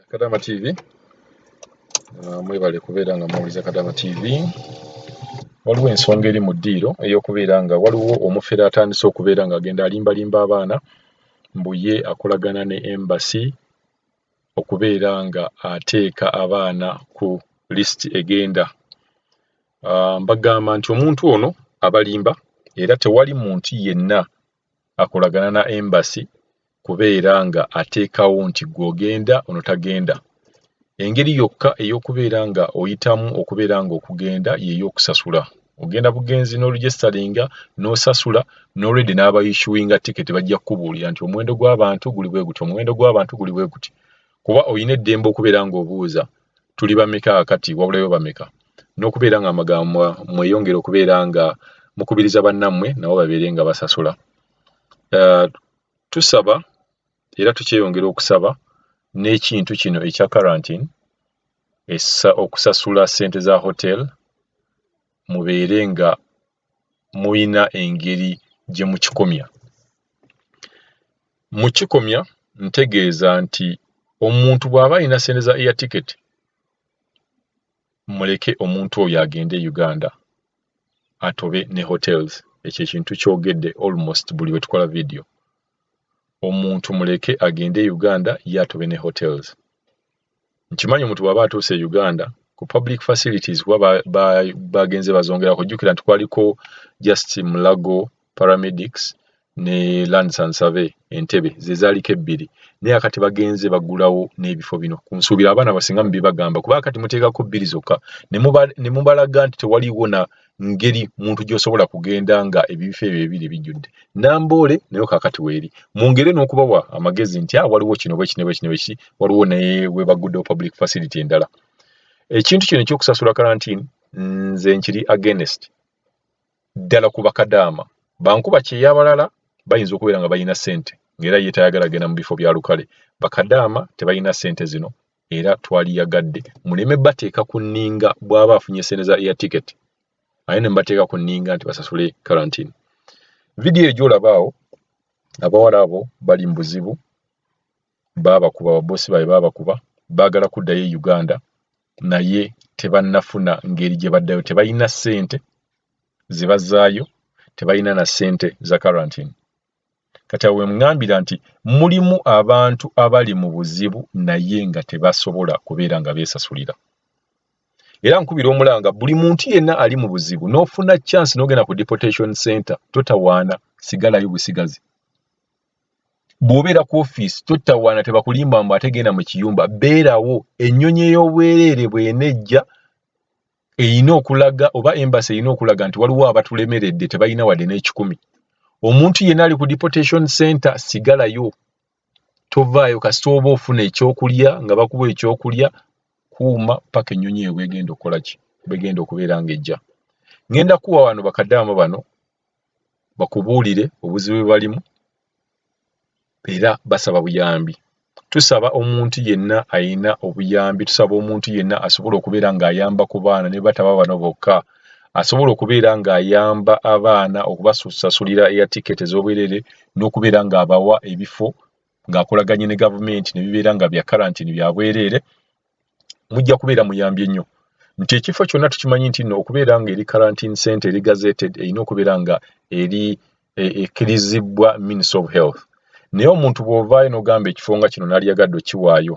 Kadama TV mwebale kubeera nga muwuliza Kadama TV. Waliwo ensonga eri mu ddiiro ey'okubeera nga waliwo omufere atandise okubeera nga agenda alimbalimba abaana mbu ye akolagana ne Embassy okubeera nga ateeka abaana ku lisiti egenda. Mbagamba nti omuntu ono abalimba era tewali muntu yenna akolagana na Embassy kubeera nga ateekawo nti gw'ogenda ono tagenda. Engeri yokka ey'okubeera nga oyitamu okubeera nga okugenda y'ey'okusasula. Ogenda bugenzi n'olugestalinga n'osasula n'olredi n'aba issuing ticket bajja kukubuulira nti omuwendo gw'abantu guli bwe guti, omuwendo gw'abantu guli bwe guti. Kuba oyina eddembe okubeera ng'obuuza tuli bameka akati wabulayo bameka, n'okubeera nga amagambo mweyongera okubeera nga mukubiriza bannammwe nabo babeere nga basasula. Tusaba era tukyeyongera okusaba n'ekintu kino ekya quarantine okusasula ssente za hotel mubeere nga muyina engeri gye mukikomya. Mukikomya ntegeeza nti omuntu bw'aba alina ssente za air ticket muleke omuntu oyo agende e Uganda atobe ne hotels. Ekyo ekintu kyogedde almost buli we tukola video. Omuntu muleke agende e Uganda ye atobe ne hotels. Nkimanyi omuntu bw'aba atuuse e Uganda ku public facilities kuba bagenze bazongera kujjukira nti kwaliko just Mulago paramedics ne Lands and Survey Entebbe ze zaaliko ebbiri, naye akati bagenze bagulawo n'ebifo bino. Kunsuubira abaana basinga mu bibagamba kuba akati muteekako bbiri zokka ne mubalaga nti tewaliwo na ngeri muntu gy'osobola kugenda nga ebifo ebyo ebiri bijjudde. Namboole nayo kaakati weeri. Mwongere n'okubawa amagezi nti waliwo kino bwe kino bwe kino bwe kiti, waliwo ne we baguddewo public facility endala. Ekintu kino ekyokusasula quarantine nze nkiri against ddala ku bakadaama. Bankuba kyeyabalala bayinza okubeera nga balina ssente ng'era ye tayagala genda mu bifo bya lukale. Bakadaama tebalina ssente zino era twaliyagadde. Muleme bateeka ku nninga bw'aba afunye ssente za air ticket aye ne mbateeka ku nninga nti basasule quarantine. Vidiyo egy'olabaawo abawala abo bali mu buzibu, baabakuba ababoosi baabwe baabakuba, baagala kuddayo e Uganda naye tebannafuna ngeri gye baddayo. Tebalina ssente ze bazzaayo, tebalina na ssente za quarantine. Kati awo we mŋŋambira nti mulimu abantu abali mu buzibu naye nga tebasobola kubeera nga beesasulira. Era nkubira omulanga buli muntu yenna ali mu buzibu n'ofuna chance n'ogenda ku deportation center totawaana, sigalayo busigazi. Bw'obeera ku office totawaana, tebakulimba mbu ate genda mu kiyumba, beerawo. Ennyonyi ey'obwereere bw'enejja eyina okulaga oba Embassy eyina okulaga nti waliwo abatulemeredde tebalina wadde n'ekikumi. Omuntu yenna ali ku deportation center sigalayo, tovaayo kasita oba ofuna ekyokulya nga bakuwa ekyokulya, kuuma paka ennyonyi eyo bw'egenda okukola ki, bw'egenda okubeera ng'ejja. Ngenda kuwa wano bakadaama bano bakubuulire obuzibu bwe balimu era basaba buyambi. Tusaba omuntu yenna ayina obuyambi, tusaba omuntu yenna asobola okubeera ng'ayamba ku baana ne bataba bano bokka, asobola okubeera ng'ayamba abaana okubasasulira air ticket ez'obwereere n'okubeera ng'abawa ebifo ng'akolaganye ne gavumenti ne bibeera nga bya quarantine bya bwereere, mujja kubeera muyambye nnyo. Nti ekifo kyonna tukimanyi nti nno okubeera ng'eri quarantine center eri gazetted erina okubeera nga eri ekkirizibbwa Ministry of Health. Naye omuntu bw'ovaayo n'ogamba ekifo nga kino n'aliyagadde okiwaayo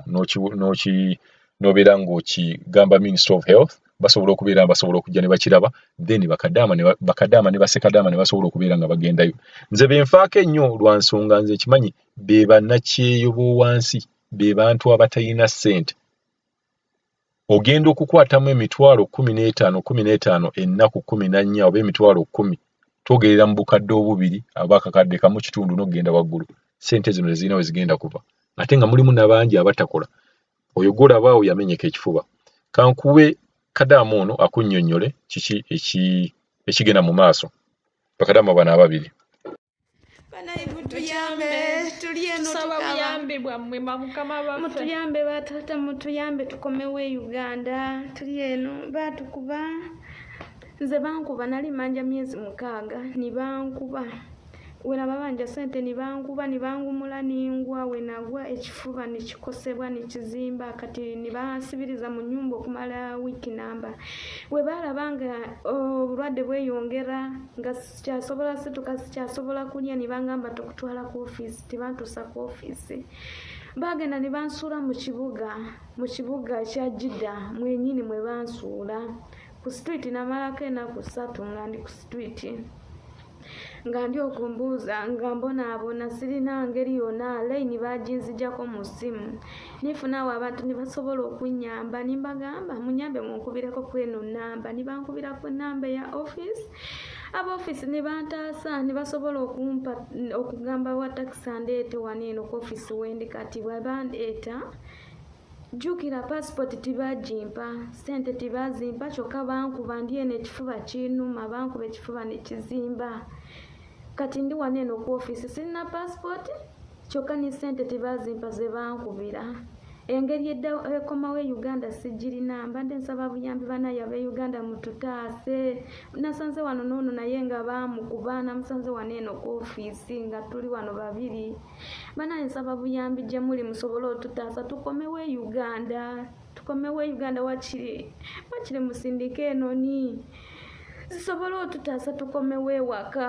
n'obeera ng'okigamba Ministry of Health, basobola okubeera basobola okujja ne bakiraba, then bakadaama ne bassekadaama ne basobola okubeera nga bagendayo. Nze benfaako ennyo lwa nsonga nze kimanyi be bannakyeyo b'owansi, be bantu abatalina ssente. Ogenda okukwatamu emitwalo 15 ennaku 14 oba emitwalo 10, togerera mu bukadde obubiri aba akakadde kamu kitundu n'ogenda waggulu. Ssente zino tezirina we zigenda kuva ate nga mulimu n'abangi abatakola. Oyo gw'olabaawo yamenyeka ekifuba. Kankuwe kadaama ono akunnyonnyole kiki ekigenda mu maaso. Bakadaama bano ababiri. Mutuyambe batata, mutuyambe tukomewo e Uganda. Tuli eno batukuba, nze bankuba nali manja myezi 6 ni bankuba wenaba banja sente nibanguba nibangumula ningwa wenagwa ekifuba nikikosebwa nikizimba kati nibansibiriza mu nyumba okumala wiki namba webalabanga obulwadde bweyongera nga sikyasobola situka sikyasobola kulya nibangamba tokutwala ku office tibantuusa ku office bagenda nibansuula mu kibuga ekya Jidda mwenyini mwe bansuula ku street namalako ennaku 3 nga ndi ku street nga ndi okumbuuza nga mbonaabona sirina ngeri yonna layini baginzijjako mu ssimu nifunaawo abantu nibasobola okunyamba nimbagamba munyambe munkubireko kweno namba nibankubirako enamba ya office aba office nibantaasa nibasobola okumpa okugamba wa taxi andeete waneeno ku office wendi kati bwebandeeta jjukira passport tibagimpa sente tibazimpa kyokka bankuba ndi eno ekifuba kinuma bankuba ekifuba nekizimba kati ndi waneeno ku office sirina passport kyokka ni sente tibazimpa ze bankubira engeri ekomawo e Uganda sigirina mbadde nsaba buyambi banaye ab'e Uganda mututaase nasanze wano noono naye nga bamukuba namusanze waneeno ku office nga tuli wano babiri banaye nsaba buyambi gye muli musobole otutaasa tukomewo e Uganda wakiri musindike enoni zisobole otutaasa tukomewo ewaka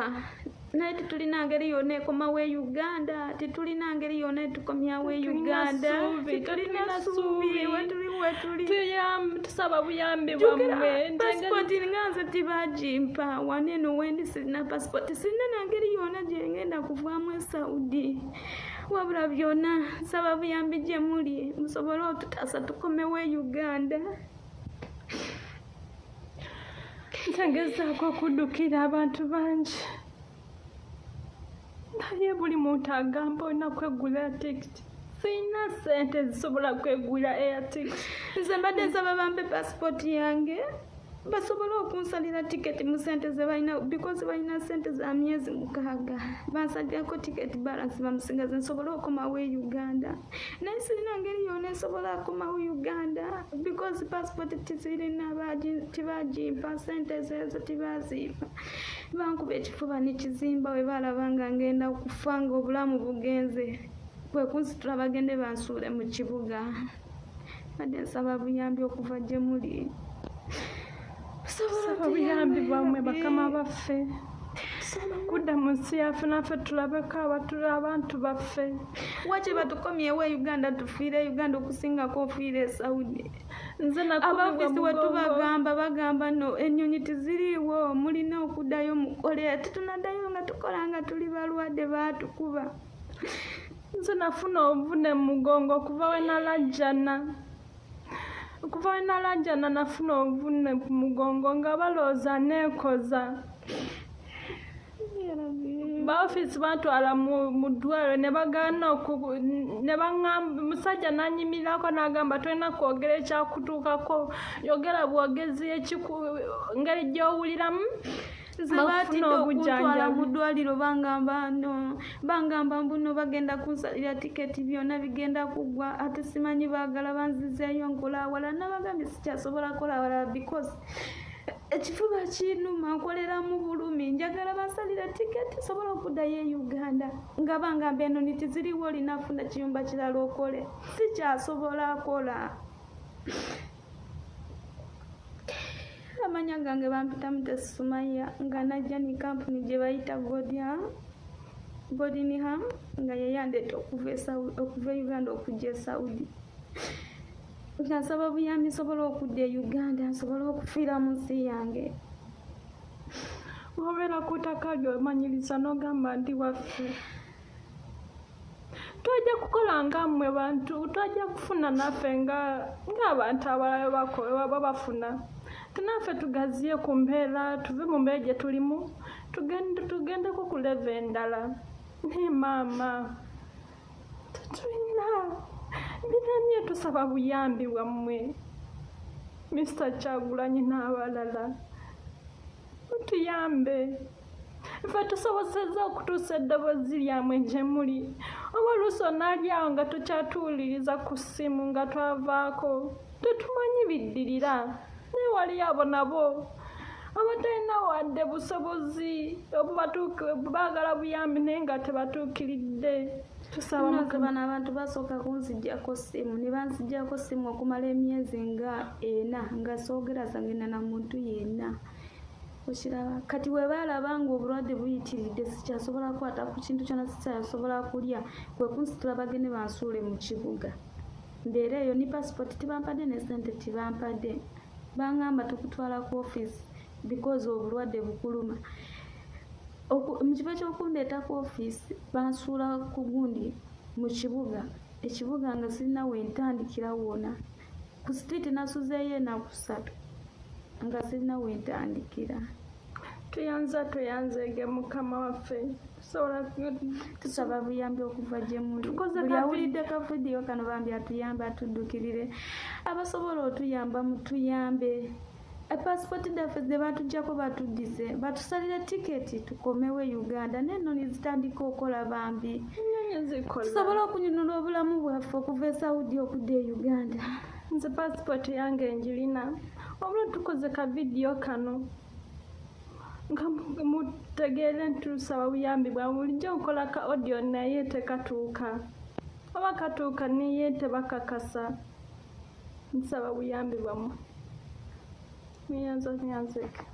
naye titulina ngeri yonna ekomawo e Uganda titulina ngeri yonna etukomyawo e Uganda titulina ssuubi wetuli tusaba buyambi bwammwe pasipoti nganze tibagimpa waneeno wendi sirina pasipoti sirina nangeri yonna gyengenda kuvaamu e Saudi wabula byonna nsaba buyambi gye muli musobole otutaasa tukomewo e Uganda ntegezaako okuddukira abantu bangi naye buli muntu agamba olina kweggula tikiti sirina sente zisobola kweggula air ticket nze mbadde nsaba bampe pasipoti yange basobole okunsalira tiketi mu sente ze balina because balina sente za myezi 6 bansalirako tiketi balance bamusingaze nsobole okomawo e Uganda naye sirina ngeri yonna esobola akomawo Uganda because passport tizirina tibagimpa sente zezo tibazimpa bankuba ekifuba nikizimba we balaba nga ngenda okufa nga obulamu bugenze kwekunsitula bagende bansuule mu kibuga badde nsaba buyambi okuva gye muli saba buyambi bwammwe bakama baffe kudda mu nsi yaffe naffe tulabeko abantu baffe waki batukomyewo e Uganda tufiire Uganda okusingako ofiire e Saudi nze abaofisi bagamba no ennyonyi tiziriiwo mulina okuddayo mukole tetunaddayo nga tukola nga tuli balwadde baatukuba nze nafuna obuvune mu mugongo okuva we nalajjana nafuna obuvune ku mugongo nga balooza neekoza baofisi batwala mu ddwaliro ne bagaana ne baŋŋamba musajja nanyimirako n'agamba tolina kwogera ekyakutuukako yogera bwogezi ngeri gy'owuliramu zebatidde okutwala mu ddwaliro bangamba mbuno bagenda kunsalira tiketi byonna bigenda kuggwa ate simanyi baagala banzizeeyo nkolawala nabagambye sikyasobola kolawala because ekifuba kinuma nkoleramu bulumi njagala bansalira tiketi sobola okuddayo e Uganda nga bangamba eno nitiziriwo olinafuna kiyumba kirala okole sikyasobola kola amanya gange bampitamu Tesumaya nga najja ni kampuni gye bayita Godinham nga yeyandeeta okuva e Uganda okujja e Saudi nga nsaba buyambi nsobola okudda e Uganda nsobola okufiira mu nsi yange obeera ku ttaka ly'omanyiriza n'ogamba ndi waffe twajja kukola nga mmwe bantu twajja kufuna naffe ng'abantu abalala baba bafuna tunaffe tugaziye ku mbeera tuve mu mbeera gye tulimu tugendeko ku leva endala naye maama tetulina binanye tusaba buyambi bwammwe Mr. Kyagulanyi n'abalala mutuyambe ffe tusobozezza okutuusa eddoboozi lyammwe gye muli oba oluusi onaali awo nga tokyatuwuliriza ku ssimu nga twavaako tetumanyi biddirira naye wali abo nabo abatalina wadde busobozi baagala buyambi naye nga tebatuukiridde. Tusaba bano abantu basooka kunziggyako ssimu ne banziggyako ssimu okumala emyezi nga 4 nga soogera zangenda na muntu yenna. Okiraba kati bwe baalaba nga obulwadde buyitiridde sikyasobola kukwata ku kintu kyonna, sikyasobola kulya, kwe kunsitula bagende bansuule mu kibuga. Mbeera eyo ni passport tibampadde ne ssente tibampadde, baŋŋamba tukutwala ku office because obulwadde bukuluma. Mu kifo ky'okundeeta ku office bansuula ku gundi mu kibuga, ekibuga nga sirina wentandikira wona, ku street nasuzeeyo ennaku 3 nga sirina wentandikira. Tuyanzeege Mukama waffe, tusaba buyambi okuva gye muli. Buli awulidde ka vidiyo kano bambi atuyambe atuddukirire, abasobola otuyamba mutuyambe. Passport daffe ze batuggyako batuddize, batusalire tiketi tukomewo Uganda, n'ennoni zitandika okukola bambi, tusobole okunyonyola obulamu bwaffe okuva e Saudi okudda e Uganda. Nze passport yange njirina, wabula tukoze ka vidiyo kano nga mutegeere nti tusaba buyambi bwa bulijjo nkola ka audio naye tekatuuka, oba katuuka naye tebakakasa. Nsaba buyambi bwammwe. Nyanzeke.